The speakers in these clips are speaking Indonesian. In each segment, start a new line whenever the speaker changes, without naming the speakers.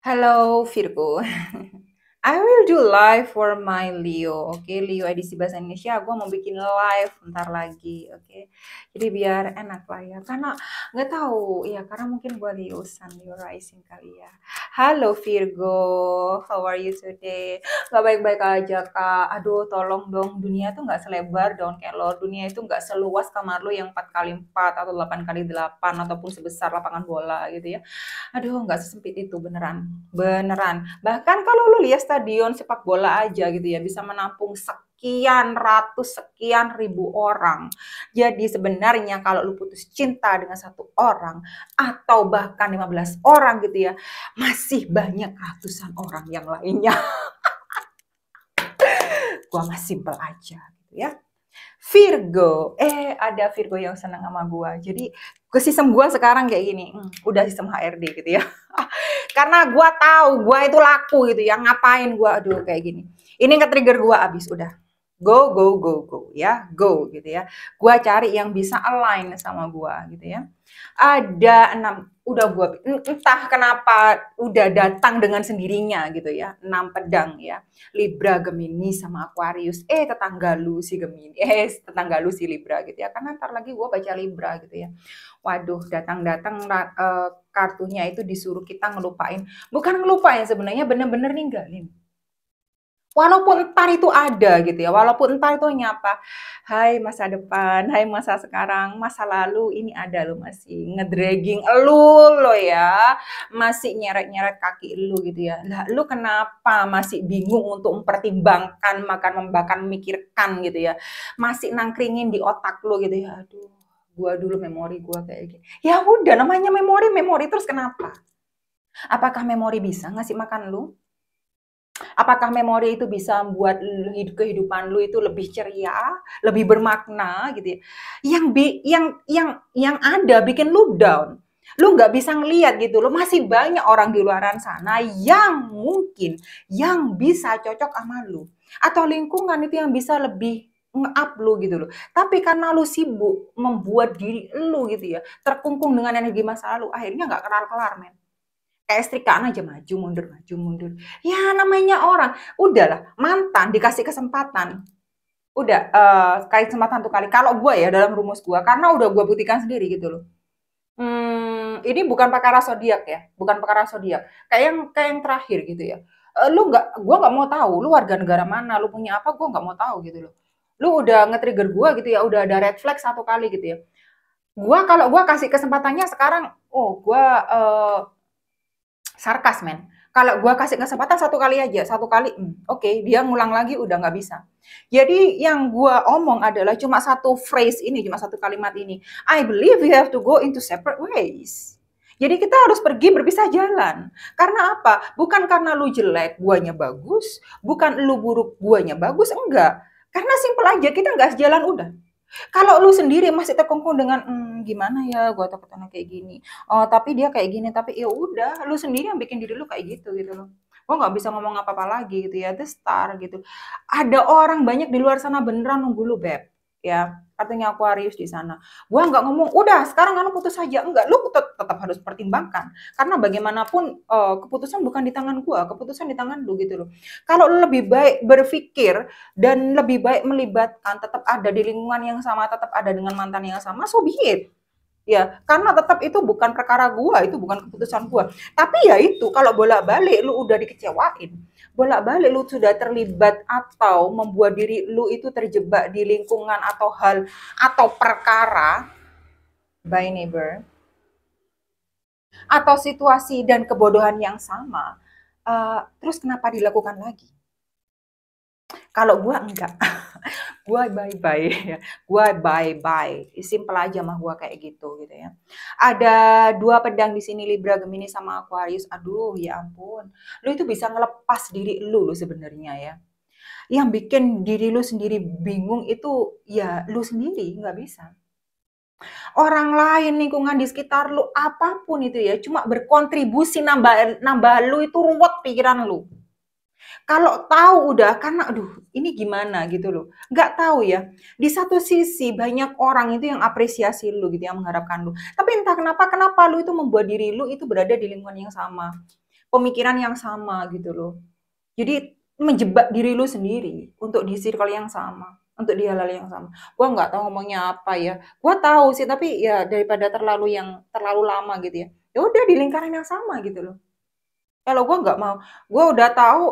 Halo Virgo. I will do live for my Leo. Oke, Leo edisi bahasa Indonesia. Gue mau bikin live bentar lagi. Oke, jadi biar enak lah ya. Karena nggak tahu ya, karena mungkin gue Leo Sun, Leo Rising kali ya. Halo Virgo, how are you today? Gak baik-baik aja kak. Aduh, tolong dong. Dunia tuh nggak selebar daun kelor. Dunia itu nggak seluas kamar lu yang 4x4 atau 8x8 ataupun sebesar lapangan bola gitu ya. Aduh, nggak sesempit itu beneran, beneran. Bahkan kalau lu lihat stadion sepak bola aja gitu ya, bisa menampung sekian ratus, sekian ribu orang. Jadi sebenarnya kalau lu putus cinta dengan satu orang atau bahkan 15 orang gitu ya, masih banyak ratusan orang yang lainnya. Gua mah simpel aja gitu ya. Virgo, ada Virgo yang senang sama gua. Jadi ke sistem gua sekarang kayak gini, udah sistem HRD gitu ya. Karena gua tahu gua itu laku gitu ya, ngapain gua aduh kayak gini. Ini nge-trigger gua abis udah. Go go go go ya, go gitu ya. Gua cari yang bisa align sama gua gitu ya. Ada 6 udah gua entah kenapa udah datang dengan sendirinya gitu ya. 6 pedang ya. Libra, Gemini sama Aquarius. Tetangga lu si Gemini. Tetangga lu si Libra gitu ya. Karena ntar lagi gua baca Libra gitu ya. Waduh, datang-datang kartunya itu disuruh kita ngelupain. Bukan ngelupain sebenarnya bener-bener ninggalin. Walaupun entar itu ada gitu ya, walaupun entar itu nyapa, hai masa depan, hai masa sekarang, masa lalu ini ada lo masih ngedragging lo ya, masih nyeret-nyeret kaki lu gitu ya. Lah lu kenapa masih bingung untuk mempertimbangkan, makan, membahkan, memikirkan gitu ya. Masih nangkringin di otak lu gitu ya. Aduh, gua dulu memori gua kayak gitu. Ya udah namanya memori, memori terus kenapa? Apakah memori bisa ngasih makan lu? Apakah memori itu bisa membuat kehidupan lu itu lebih ceria, lebih bermakna gitu ya. Yang ada bikin lu down. Lu nggak bisa ngelihat gitu loh, masih banyak orang di luaran sana yang mungkin yang bisa cocok sama lu. Atau lingkungan itu yang bisa lebih nge-up lu gitu loh. Tapi karena lu sibuk membuat diri lu gitu ya, terkungkung dengan energi masa lalu, akhirnya nggak kelar-kelar men. Kayak setrikaan aja maju mundur maju mundur. Ya namanya orang, udahlah mantan dikasih kesempatan. Udah kali kesempatan tuh kali. Kalau gue ya dalam rumus gue, karena udah gue buktikan sendiri gitu loh. Ini bukan perkara zodiak ya, bukan perkara zodiak. Kayak yang terakhir gitu ya. Gue nggak mau tahu, lu warga negara mana, lu punya apa, gue nggak mau tahu gitu loh. Lu udah nge-trigger gue gitu ya, udah ada red flag satu kali gitu ya. Kalau gue kasih kesempatannya sekarang, gue sarkas men. Kalau gue kasih kesempatan satu kali aja, satu kali, oke, dia ngulang lagi udah nggak bisa. Jadi yang gue omong adalah cuma satu phrase ini, cuma satu kalimat ini. I believe we have to go into separate ways. Jadi kita harus pergi berpisah jalan. Karena apa? Bukan karena lu jelek, guanya bagus. Bukan lu buruk, guanya bagus. Enggak. Karena simpel aja, kita nggak sejalan udah. Kalau lu sendiri masih terkungkung dengan gimana ya, gue takutnya kayak gini. Oh, tapi dia kayak gini, tapi ya udah, lu sendiri yang bikin diri lu kayak gitu gitu loh. Gue nggak bisa ngomong apa-apa lagi gitu ya, the star gitu. Ada orang banyak di luar sana beneran nunggu lu beb, ya. Artinya Aquarius di sana. Gua nggak ngomong, udah sekarang kamu putus saja. Enggak, lu tetap harus pertimbangkan. Karena bagaimanapun keputusan bukan di tangan gua, keputusan di tangan lu gitu loh. Kalau lu lebih baik berpikir dan lebih baik melibatkan, tetap ada di lingkungan yang sama, tetap ada dengan mantan yang sama, so be it. Ya, karena tetap itu bukan perkara gua, itu bukan keputusan gua. Tapi ya itu, kalau bolak-balik lu udah dikecewain, bolak-balik lu sudah terlibat atau membuat diri lu itu terjebak di lingkungan atau hal atau perkara by neighbor atau situasi dan kebodohan yang sama, terus kenapa dilakukan lagi? Kalau gua enggak. Gua bye-bye ya, gua bye-bye. Simpel aja mah gua kayak gitu ya. Ada 2 pedang di sini Libra, Gemini sama Aquarius. Aduh ya ampun. Lu itu bisa ngelepas diri lu sebenarnya ya. Yang bikin diri lu sendiri bingung itu ya lu sendiri, nggak bisa. Orang lain, lingkungan di sekitar lu, apapun itu ya, cuma berkontribusi nambah nambah lu itu ruwet pikiran lu. Kalau tahu udah karena aduh ini gimana gitu loh. Nggak tahu ya. Di satu sisi banyak orang itu yang apresiasi lu gitu, yang mengharapkan lu. Tapi entah kenapa lu itu membuat diri lu itu berada di lingkungan yang sama. pemikiran yang sama gitu loh. Jadi menjebak diri lu sendiri untuk di circle yang sama, untuk di hal-hal yang sama. Gua nggak tahu ngomongnya apa ya. Gua tahu sih, tapi ya daripada terlalu lama gitu ya. Ya udah di lingkaran yang sama gitu loh. Kalau gue nggak mau, gue udah tahu,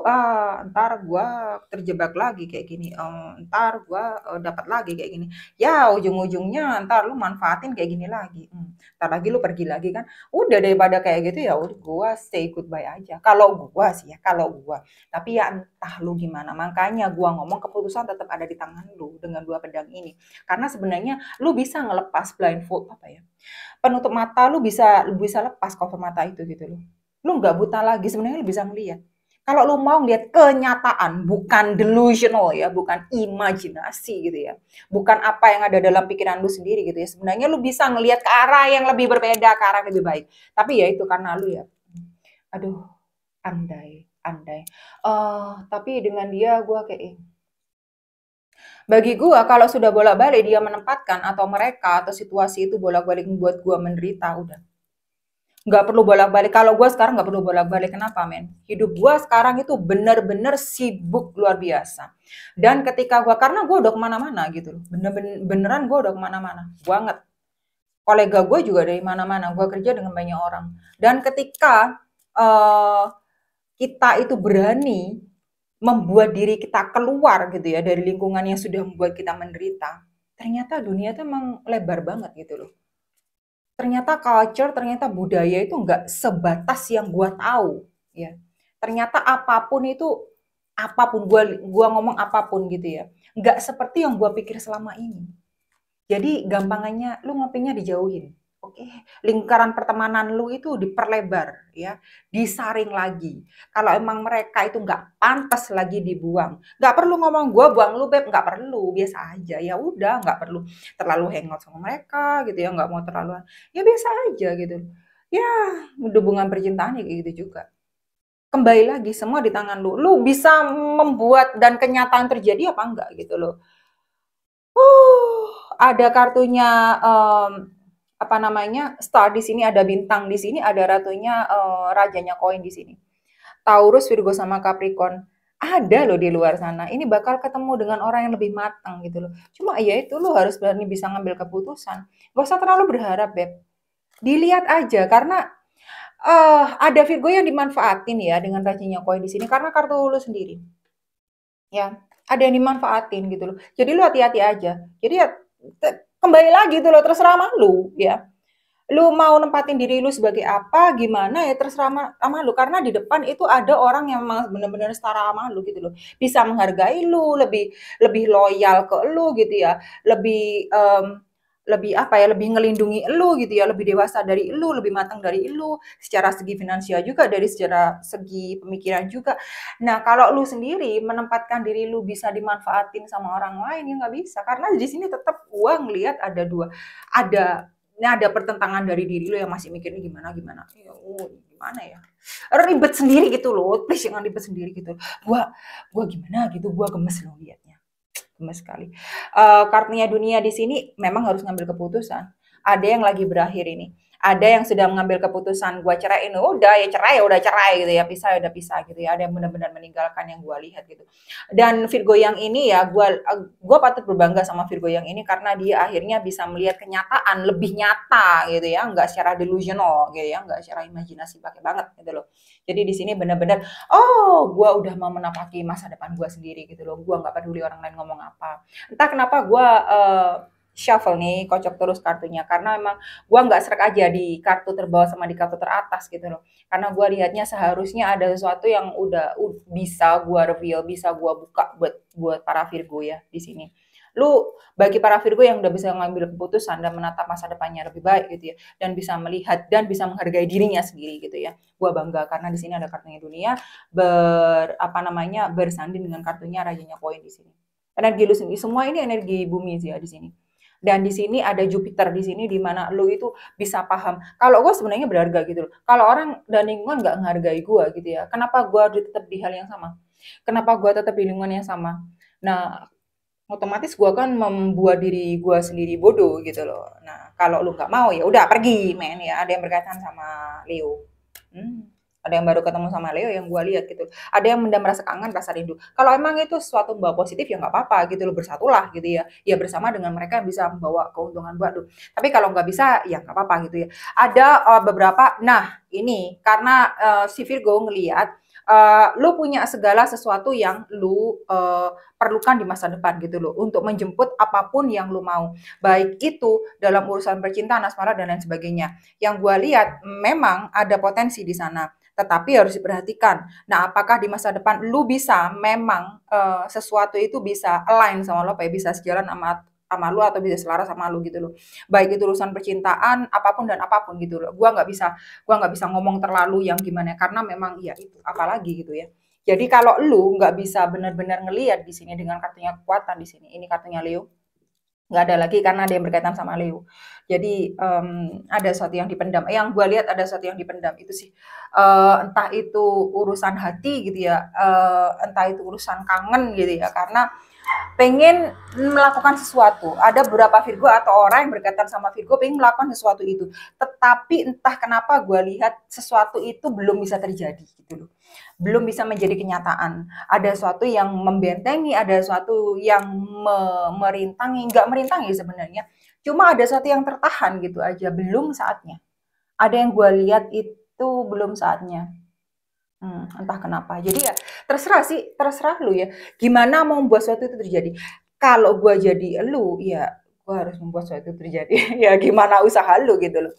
entar gue terjebak lagi kayak gini, entar gue, dapat lagi kayak gini. Ya ujung-ujungnya entar lu manfaatin kayak gini lagi, entar lagi lu pergi lagi kan. Udah daripada kayak gitu ya udah gue say goodbye aja. Kalau gue sih ya, kalau gue. Tapi ya entah lu gimana, makanya gue ngomong keputusan tetap ada di tangan lu dengan 2 pedang ini. Karena sebenarnya lu bisa ngelepas blindfold, apa ya, penutup mata lu bisa lepas cover mata itu gitu loh. Lu nggak buta lagi, sebenarnya lu bisa ngelihat. Kalau lu mau ngelihat kenyataan, bukan delusional ya, bukan imajinasi gitu ya. Bukan apa yang ada dalam pikiran lu sendiri gitu ya. Sebenarnya lu bisa ngelihat ke arah yang lebih berbeda, ke arah yang lebih baik. Tapi ya itu karena lu ya, aduh, andai. Tapi dengan dia gue kayak, bagi gua kalau sudah bolak-balik dia menempatkan atau mereka atau situasi itu bolak-balik membuat gua menderita, udah. Nggak perlu bolak-balik. Kalau gua sekarang nggak perlu bolak-balik. Kenapa, men? Hidup gua sekarang itu bener-bener sibuk luar biasa. Dan ketika gua, karena gua udah kemana-mana gitu loh. Beneran gua udah kemana-mana. Banget. Kolega gua juga dari mana-mana. Gua kerja dengan banyak orang. Dan ketika eh, kita itu berani membuat diri kita keluar gitu ya dari lingkungan yang sudah membuat kita menderita, ternyata dunia itu emang lebar banget gitu loh. Ternyata culture, ternyata budaya itu nggak sebatas yang gua tahu, ya. Ternyata apapun itu, apapun gua ngomong apapun gitu ya, nggak seperti yang gua pikir selama ini. Jadi gampangannya lu ngopinya dijauhin. Oke, lingkaran pertemanan lu itu diperlebar ya, disaring lagi. Kalau emang mereka itu nggak pantas lagi dibuang, nggak perlu ngomong gua buang lu beb, nggak perlu, biasa aja. Ya udah, nggak perlu terlalu hangout sama mereka gitu ya, nggak mau terlalu, ya biasa aja gitu. Ya, hubungan percintaan ya kayak gitu juga. Kembali lagi semua di tangan lu. Lu bisa membuat dan kenyataan terjadi apa enggak gitu loh. Ada kartunya, apa namanya, star di sini, ada bintang di sini, ada ratunya, rajanya koin di sini. Taurus, Virgo, sama Capricorn. Ada loh di luar sana. Ini bakal ketemu dengan orang yang lebih matang gitu loh. Cuma ya itu lu harus berani bisa ngambil keputusan. Gak usah terlalu berharap, Beb. Dilihat aja karena ada Virgo yang dimanfaatin ya dengan rajanya koin di sini karena kartu lu sendiri. Ya, ada yang dimanfaatin gitu loh. Jadi lu hati-hati aja. Jadi ya kembali lagi tuh lo terserah sama lu ya. Lu mau nempatin diri lu sebagai apa, gimana ya terserah sama lu. Karena di depan itu ada orang yang memang benar-benar setara sama lu gitu loh. Bisa menghargai lu, lebih lebih loyal ke lu gitu ya. Lebih apa ya, lebih ngelindungi lu gitu ya, lebih dewasa dari lu, lebih matang dari lu, secara segi finansial juga, dari secara segi pemikiran juga. Nah, kalau lu sendiri menempatkan diri lu bisa dimanfaatin sama orang lain, ya nggak bisa. Karena di sini tetap gua ngelihat ada dua, ada ini ada pertentangan dari diri lu yang masih mikirnya gimana-gimana. Ya, gimana ya? Ribet sendiri gitu loh. Please jangan ribet sendiri gitu. Gua gimana gitu, gua gemes loh liatnya. Gemes sekali. Kartunya dunia di sini memang harus ngambil keputusan. Ada yang lagi berakhir ini. Ada yang sudah mengambil keputusan, gua ceraiin, udah ya udah cerai gitu ya, pisah ya udah pisah gitu ya. Ada yang benar-benar meninggalkan yang gua lihat gitu. Dan Virgo yang ini ya, gua patut berbangga sama Virgo yang ini karena dia akhirnya bisa melihat kenyataan lebih nyata gitu ya, nggak secara delusional gitu ya, nggak secara imajinasi pakai banget gitu loh. Jadi di sini benar-benar, oh, gue udah mau menapaki masa depan gue sendiri gitu loh. Gue nggak peduli orang lain ngomong apa. Entah kenapa gue shuffle nih, kocok terus kartunya. Karena memang gue nggak serak aja di kartu terbawah sama di kartu teratas gitu loh. Karena gue lihatnya seharusnya ada sesuatu yang udah bisa gue reveal, bisa gue buka buat para Virgo ya di sini. Lu bagi para Virgo yang udah bisa ngambil keputusan dan menatap masa depannya lebih baik gitu ya, dan bisa melihat dan bisa menghargai dirinya sendiri gitu ya. Gua bangga karena di sini ada kartunya dunia apa namanya, bersanding dengan kartunya rajanya koin di sini. Energi lu sendiri, semua ini energi bumi sih ya di sini. Dan di sini ada Jupiter di sini di mana lu itu bisa paham. Kalau gue sebenarnya berharga gitu loh. Kalau orang dan lingkungan nggak menghargai gue gitu ya, kenapa gue tetap di hal yang sama? Kenapa gue tetap di lingkungan yang sama? Nah, otomatis gue kan membuat diri gue sendiri bodoh gitu loh. Nah, kalau lu nggak mau ya udah pergi, men ya. Ada yang berkaitan sama Leo. Hmm. Ada yang baru ketemu sama Leo yang gue lihat gitu. Ada yang mendam rasa kangen, rasa rindu. Kalau emang itu sesuatu membawa positif ya nggak apa-apa gitu loh, bersatulah gitu ya. Ya bersama dengan mereka yang bisa membawa keuntungan buat lu. Tapi kalau nggak bisa ya nggak apa-apa gitu ya. Ada beberapa, nah ini karena si Virgo ngelihat lu punya segala sesuatu yang lu perlukan di masa depan gitu loh untuk menjemput apapun yang lu mau, baik itu dalam urusan percintaan, asmara dan lain sebagainya. Yang gue lihat memang ada potensi di sana, tetapi harus diperhatikan. Nah, apakah di masa depan lu bisa memang sesuatu itu bisa align sama lo, kayak bisa sejalan sama lu atau bisa selaras sama lu gitu loh. Baik itu urusan percintaan, apapun dan apapun gitu loh. Gua nggak bisa ngomong terlalu yang gimana karena memang ya itu apalagi gitu ya. Jadi kalau lu nggak bisa benar-benar ngelihat di sini dengan kartunya kekuatan di sini, ini kartunya Leo, nggak ada lagi karena ada yang berkaitan sama Leo. Jadi ada sesuatu yang dipendam. Yang gue lihat ada sesuatu yang dipendam itu sih. Entah itu urusan hati gitu ya, entah itu urusan kangen gitu ya. Karena pengen melakukan sesuatu. Ada beberapa Virgo atau orang yang berkaitan sama Virgo pengen melakukan sesuatu itu. Tetapi entah kenapa gue lihat sesuatu itu belum bisa terjadi gitu loh. Belum bisa menjadi kenyataan. Ada sesuatu yang membentengi, ada sesuatu yang merintangi, nggak merintangi sebenarnya. Cuma ada sesuatu yang tertahan gitu aja, belum saatnya. Ada yang gue lihat itu belum saatnya. Entah kenapa. Jadi ya terserah sih, terserah lu ya. Gimana mau membuat sesuatu itu terjadi. Kalau gua jadi lu, ya gua harus membuat sesuatu itu terjadi. Ya gimana usaha lu gitu loh.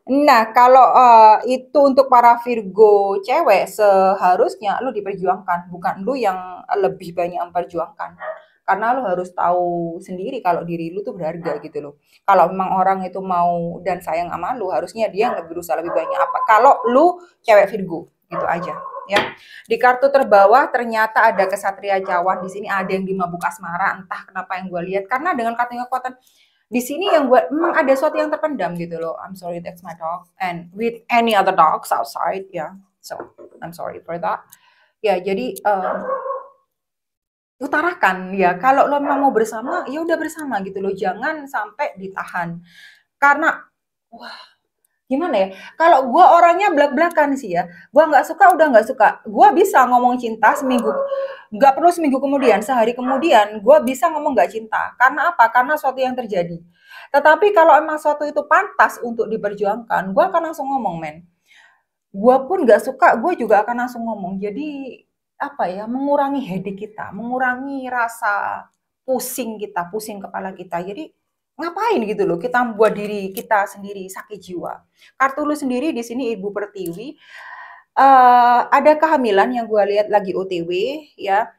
Nah, kalau itu untuk para Virgo cewek, seharusnya lu diperjuangkan, bukan lu yang lebih banyak memperjuangkan. Karena lu harus tahu sendiri kalau diri lu tuh berharga gitu loh. Kalau memang orang itu mau dan sayang sama lu, harusnya dia nggak berusaha lebih banyak apa. Kalau lu cewek Virgo, gitu aja ya. Di kartu terbawah ternyata ada kesatria cawan di sini, ada yang dimabuk asmara, entah kenapa yang gue lihat karena dengan kartunya kekuatan di sini yang gue memang ada sesuatu yang terpendam gitu loh. I'm sorry, that's my dog and with any other dogs outside ya. Yeah. So I'm sorry for that. Ya jadi utarakan ya kalau lo memang mau bersama ya udah bersama gitu loh, jangan sampai ditahan karena wah gimana ya, kalau gue orangnya belak-belakan sih ya, gue nggak suka udah nggak suka, gue bisa ngomong cinta seminggu, nggak perlu seminggu kemudian, sehari kemudian gue bisa ngomong nggak cinta, karena apa, karena suatu yang terjadi. Tetapi kalau emang suatu itu pantas untuk diperjuangkan, gue akan langsung ngomong men, gue pun nggak suka, gue juga akan langsung ngomong. Jadi apa ya, mengurangi headache kita, mengurangi rasa pusing kita, pusing kepala kita. Jadi ngapain gitu loh kita buat diri kita sendiri sakit jiwa. Kartu lu sendiri di sini Ibu Pertiwi, ada kehamilan yang gue lihat lagi OTW ya.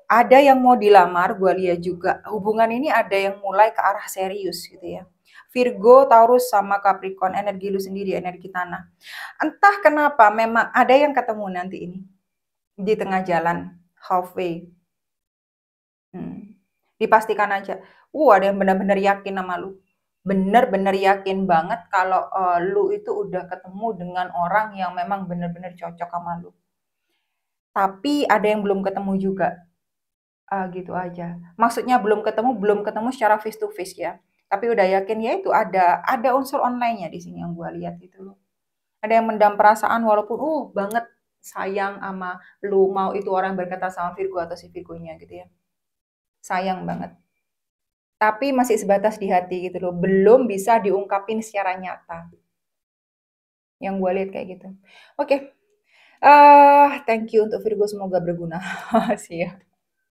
Ada yang mau dilamar, gue lihat juga hubungan ini ada yang mulai ke arah serius gitu ya. Virgo, Taurus, sama Capricorn, energi lu sendiri, energi tanah. Entah kenapa memang ada yang ketemu nanti ini di tengah jalan, halfway. Dipastikan aja. Ada yang benar-benar yakin sama lu. Benar-benar yakin banget kalau lu itu udah ketemu dengan orang yang memang benar-benar cocok sama lu. Tapi ada yang belum ketemu juga. Gitu aja. Maksudnya belum ketemu secara face to face ya. Tapi udah yakin ya itu ada unsur online-nya di sini yang gua lihat gitu loh. Ada yang mendam perasaan walaupun banget sayang sama lu, mau itu orang berkata sama Virgo atau si Virgonya gitu ya. Sayang banget. Tapi masih sebatas di hati gitu loh. Belum bisa diungkapin secara nyata. Yang gue lihat kayak gitu. Oke. Thank you untuk Virgo, semoga berguna. See ya.